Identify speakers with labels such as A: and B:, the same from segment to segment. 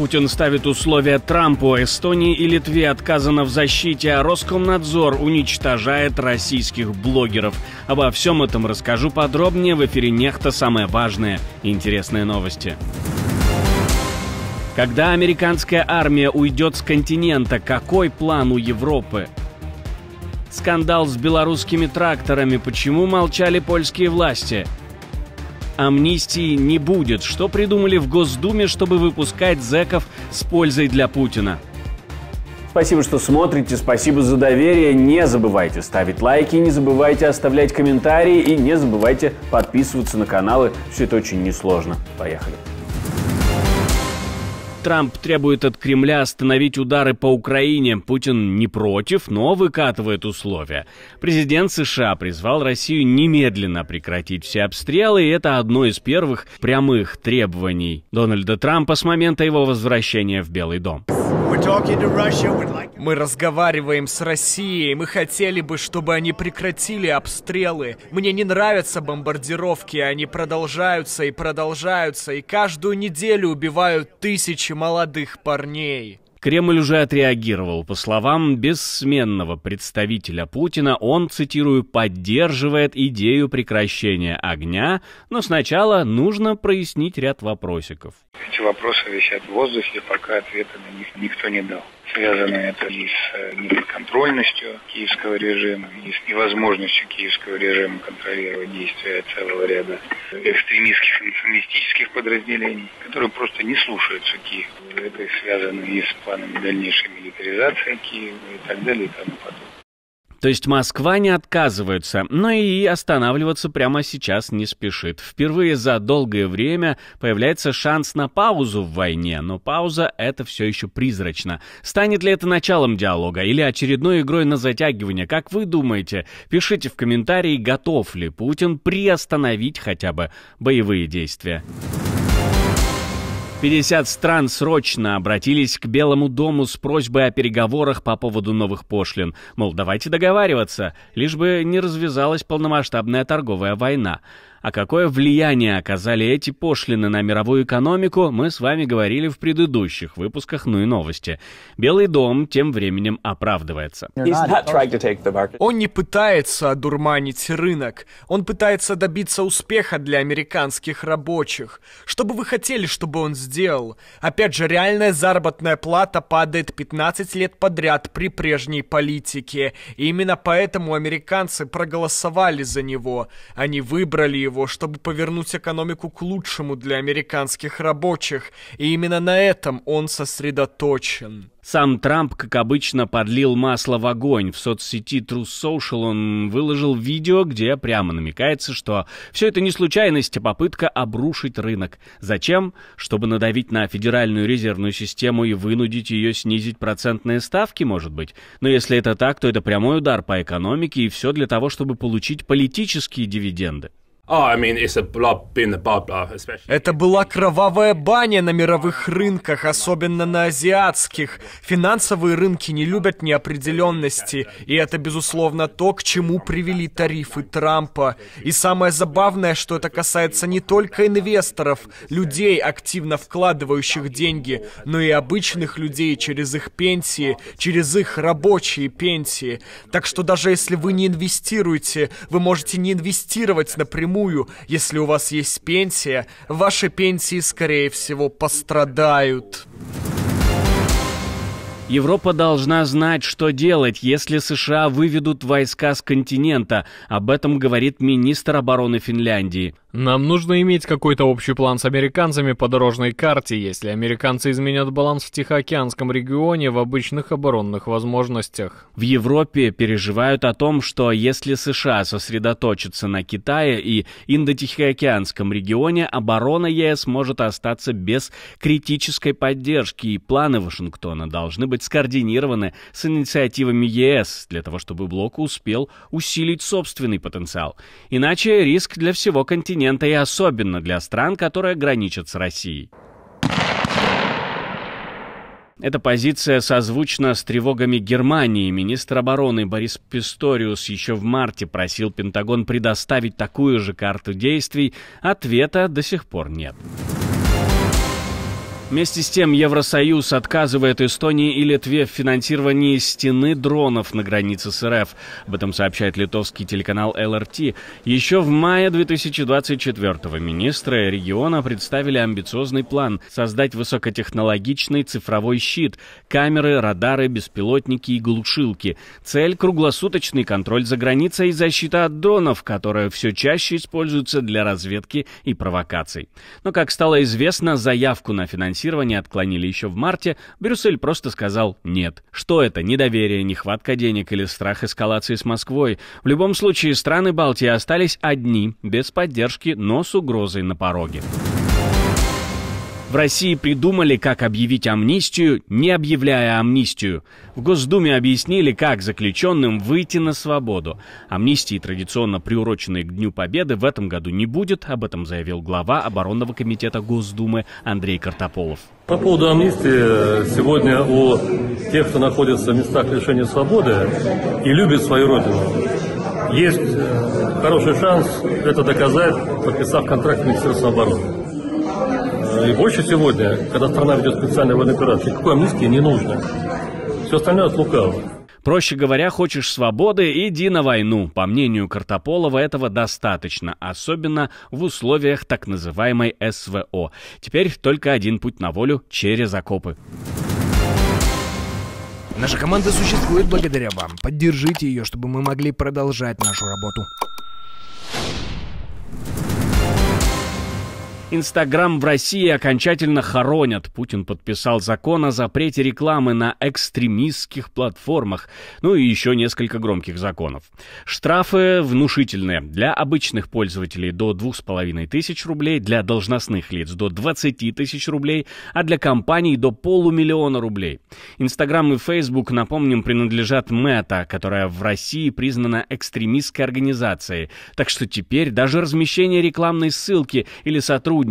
A: Путин ставит условия Трампу, Эстонии и Литве отказано в защите, а Роскомнадзор уничтожает российских блогеров. Обо всем этом расскажу подробнее в эфире «Нехта». Самое важное и интересные новости. Когда американская армия уйдет с континента, какой план у Европы? Скандал с белорусскими тракторами. Почему молчали польские власти? Амнистии не будет. Что придумали в Госдуме, чтобы выпускать зэков с пользой для Путина?
B: Спасибо, что смотрите, спасибо за доверие. Не забывайте ставить лайки, не забывайте оставлять комментарии и не забывайте подписываться на каналы. Все это очень несложно. Поехали.
A: Трамп требует от Кремля остановить удары по Украине. Путин не против, но выкатывает условия. Президент США призвал Россию немедленно прекратить все обстрелы, и это одно из первых прямых требований Дональда Трампа с момента его возвращения в Белый дом.
C: Мы разговариваем с Россией, мы хотели бы, чтобы они прекратили обстрелы. Мне не нравятся бомбардировки, они продолжаются, и каждую неделю убивают тысячи молодых парней.
A: Кремль уже отреагировал. По словам бессменного представителя Путина, он, цитирую, «поддерживает идею прекращения огня», но сначала нужно прояснить ряд вопросиков.
D: Эти вопросы висят в воздухе, пока ответа на них никто не дал. Связано это и с неподконтрольностью киевского режима, и с невозможностью киевского режима контролировать действия целого ряда экстремистских и националистических подразделений, которые просто не слушаются Киева. Это связано и с планами дальнейшей милитаризации Киева и так далее и тому подобное.
A: То есть Москва не отказывается, но и останавливаться прямо сейчас не спешит. Впервые за долгое время появляется шанс на паузу в войне, но пауза — это все еще призрачно. Станет ли это началом диалога или очередной игрой на затягивание? Как вы думаете? Пишите в комментарии, готов ли Путин приостановить хотя бы боевые действия. 50 стран срочно обратились к Белому дому с просьбой о переговорах по поводу новых пошлин. Мол, давайте договариваться, лишь бы не развязалась полномасштабная торговая война. А какое влияние оказали эти пошлины на мировую экономику, мы с вами говорили в предыдущих выпусках «Ну и новости». Белый дом тем временем оправдывается.
C: Он не пытается одурманить рынок. Он пытается добиться успеха для американских рабочих. Что бы вы хотели, чтобы он сделал? Опять же, реальная заработная плата падает 15 лет подряд при прежней политике. И именно поэтому американцы проголосовали за него. Они выбрали его, чтобы повернуть экономику к лучшему для американских рабочих, и именно на этом он сосредоточен.
A: Сам Трамп, как обычно, подлил масло в огонь. В соцсети Truth Social он выложил видео, где прямо намекается, что все это не случайность, а попытка обрушить рынок. Зачем? Чтобы надавить на Федеральную резервную систему и вынудить ее снизить процентные ставки, может быть. Но если это так, то это прямой удар по экономике, и все для того, чтобы получить политические дивиденды.
C: Это была кровавая баня на мировых рынках, особенно на азиатских. Финансовые рынки не любят неопределенности, и это, безусловно, то, к чему привели тарифы Трампа. И самое забавное, что это касается не только инвесторов, людей, активно вкладывающих деньги, но и обычных людей через их пенсии, через их рабочие пенсии. Так что даже если вы не инвестируете, вы можете не инвестировать напрямую. Если у вас есть пенсия, ваши пенсии, скорее всего, пострадают.
A: Европа должна знать, что делать, если США выведут войска с континента. Об этом говорит министр обороны Финляндии.
E: Нам нужно иметь какой-то общий план с американцами по дорожной карте, если американцы изменят баланс в Тихоокеанском регионе в обычных оборонных возможностях.
A: В Европе переживают о том, что если США сосредоточатся на Китае и Индо-Тихоокеанском регионе, оборона ЕС может остаться без критической поддержки, и планы Вашингтона должны быть скоординированы с инициативами ЕС для того, чтобы блок успел усилить собственный потенциал. Иначе риск для всего континента, и особенно для стран, которые граничат с Россией. Эта позиция созвучна с тревогами Германии. Министр обороны Борис Писториус еще в марте просил Пентагон предоставить такую же карту действий. Ответа до сих пор нет. Вместе с тем Евросоюз отказывает Эстонии и Литве в финансировании стены дронов на границе с РФ. Об этом сообщает литовский телеканал ЛРТ. Еще в мае 2024-го министры региона представили амбициозный план создать высокотехнологичный цифровой щит, камеры, радары, беспилотники и глушилки. Цель – круглосуточный контроль за границей и защита от дронов, которые все чаще используются для разведки и провокаций. Но, как стало известно, заявку на финансирование отклонили еще в марте, Брюссель просто сказал «нет». Что это? Недоверие, нехватка денег или страх эскалации с Москвой? В любом случае, страны Балтии остались одни, без поддержки, но с угрозой на пороге. В России придумали, как объявить амнистию, не объявляя амнистию. В Госдуме объяснили, как заключенным выйти на свободу. Амнистии, традиционно приуроченной к Дню Победы, в этом году не будет. Об этом заявил глава оборонного комитета Госдумы Андрей Картополов.
F: По поводу амнистии, сегодня у тех, кто находится в местах лишения свободы и любит свою родину, есть хороший шанс это доказать, подписав контракт с Министерством обороны. И больше сегодня, когда страна ведет специальные военные операции, никакой амнистии не нужно. Все остальное от лукавого.
A: Проще говоря, хочешь свободы – иди на войну. По мнению Картополова, этого достаточно, особенно в условиях так называемой СВО. Теперь только один путь на волю – через окопы.
G: Наша команда существует благодаря вам. Поддержите ее, чтобы мы могли продолжать нашу работу.
A: Инстаграм в России окончательно хоронят. Путин подписал закон о запрете рекламы на экстремистских платформах. Ну и еще несколько громких законов. Штрафы внушительные. Для обычных пользователей до 2500 рублей, для должностных лиц до 20 тысяч рублей, а для компаний до 500 000 рублей. Инстаграм и Фейсбук, напомним, принадлежат Мета, которая в России признана экстремистской организацией. Так что теперь даже размещение рекламной ссылки или сотрудничество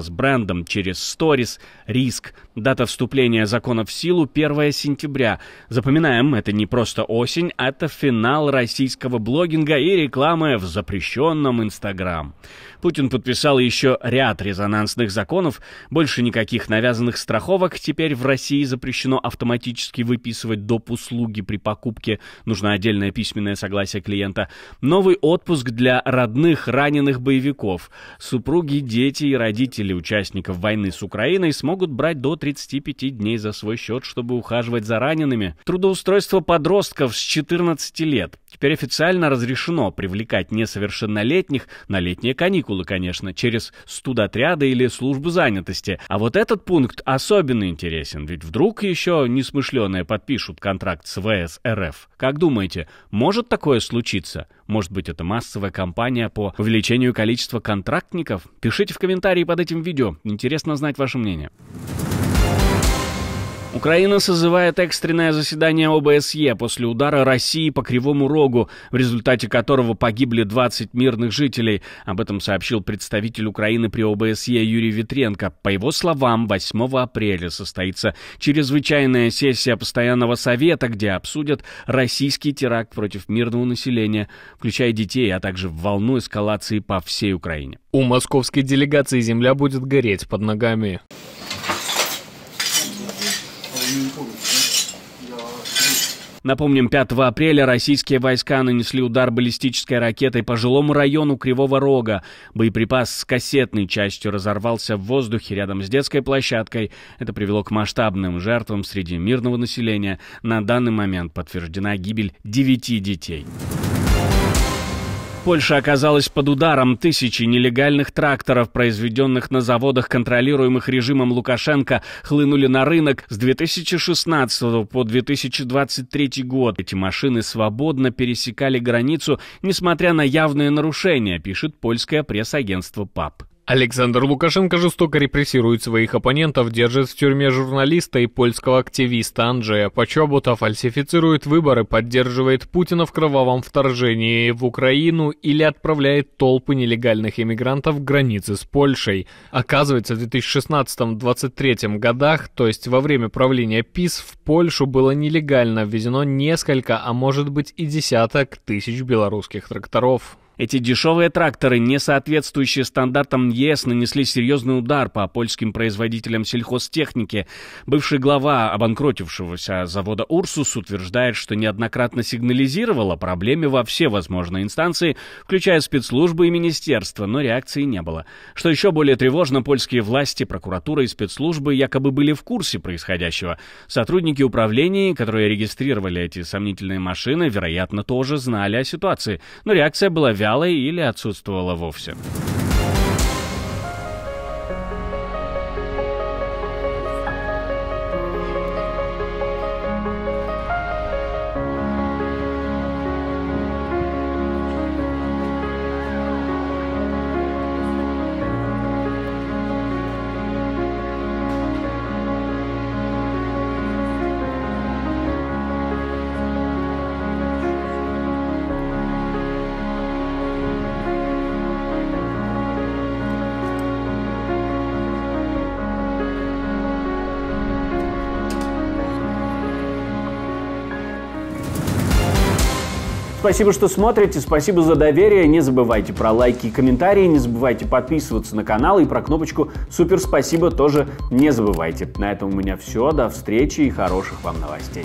A: с брендом через сторис – риск. Дата вступления закона в силу – 1 сентября. Запоминаем, это не просто осень, а это финал российского блогинга и рекламы в запрещенном Инстаграм. Путин подписал еще ряд резонансных законов. Больше никаких навязанных страховок. Теперь в России запрещено автоматически выписывать доп. Услуги при покупке. Нужно отдельное письменное согласие клиента. Новый отпуск для родных раненых боевиков. Супруги, дети и родители участников войны с Украиной смогут брать до 35 дней за свой счет, чтобы ухаживать за ранеными. Трудоустройство подростков с 14 лет. Теперь официально разрешено привлекать несовершеннолетних на летние каникулы, конечно, через студотряды или службу занятости. А вот этот пункт особенно интересен, ведь вдруг еще несмышленые подпишут контракт с ВС РФ. Как думаете, может такое случиться? Может быть, это массовая кампания по увеличению количества контрактников? Пишите в комментарии под этим видео. Интересно знать ваше мнение. Украина созывает экстренное заседание ОБСЕ после удара России по Кривому Рогу, в результате которого погибли 20 мирных жителей. Об этом сообщил представитель Украины при ОБСЕ Юрий Витренко. По его словам, 8 апреля состоится чрезвычайная сессия Постоянного совета, где обсудят российский теракт против мирного населения, включая детей, а также волну эскалации по всей Украине.
E: У московской делегации земля будет гореть под ногами.
A: Напомним, 5 апреля российские войска нанесли удар баллистической ракетой по жилому району Кривого Рога. Боеприпас с кассетной частью разорвался в воздухе рядом с детской площадкой. Это привело к масштабным жертвам среди мирного населения. На данный момент подтверждена гибель 9 детей. Польша оказалась под ударом. Тысячи нелегальных тракторов, произведенных на заводах, контролируемых режимом Лукашенко, хлынули на рынок с 2016 по 2023 год. Эти машины свободно пересекали границу, несмотря на явные нарушения, пишет польское пресс-агентство ПАП.
E: Александр Лукашенко жестоко репрессирует своих оппонентов, держит в тюрьме журналиста и польского активиста Анджея Почобота, фальсифицирует выборы, поддерживает Путина в кровавом вторжении в Украину или отправляет толпы нелегальных иммигрантов к границе с Польшей. Оказывается, в 2016-2023 годах, то есть во время правления ПиС, в Польшу было нелегально ввезено несколько, а может быть и десяток тысяч белорусских тракторов.
A: Эти дешевые тракторы, не соответствующие стандартам ЕС, нанесли серьезный удар по польским производителям сельхозтехники. Бывший глава обанкротившегося завода «Урсус» утверждает, что неоднократно сигнализировал о проблеме во все возможные инстанции, включая спецслужбы и министерства, но реакции не было. Что еще более тревожно, польские власти, прокуратура и спецслужбы якобы были в курсе происходящего. Сотрудники управлений, которые регистрировали эти сомнительные машины, вероятно, тоже знали о ситуации, но реакция была вялой или отсутствовала вовсе.
B: Спасибо, что смотрите, спасибо за доверие. Не забывайте про лайки и комментарии, не забывайте подписываться на канал, и про кнопочку «Супер спасибо» тоже не забывайте. На этом у меня все. До встречи и хороших вам новостей.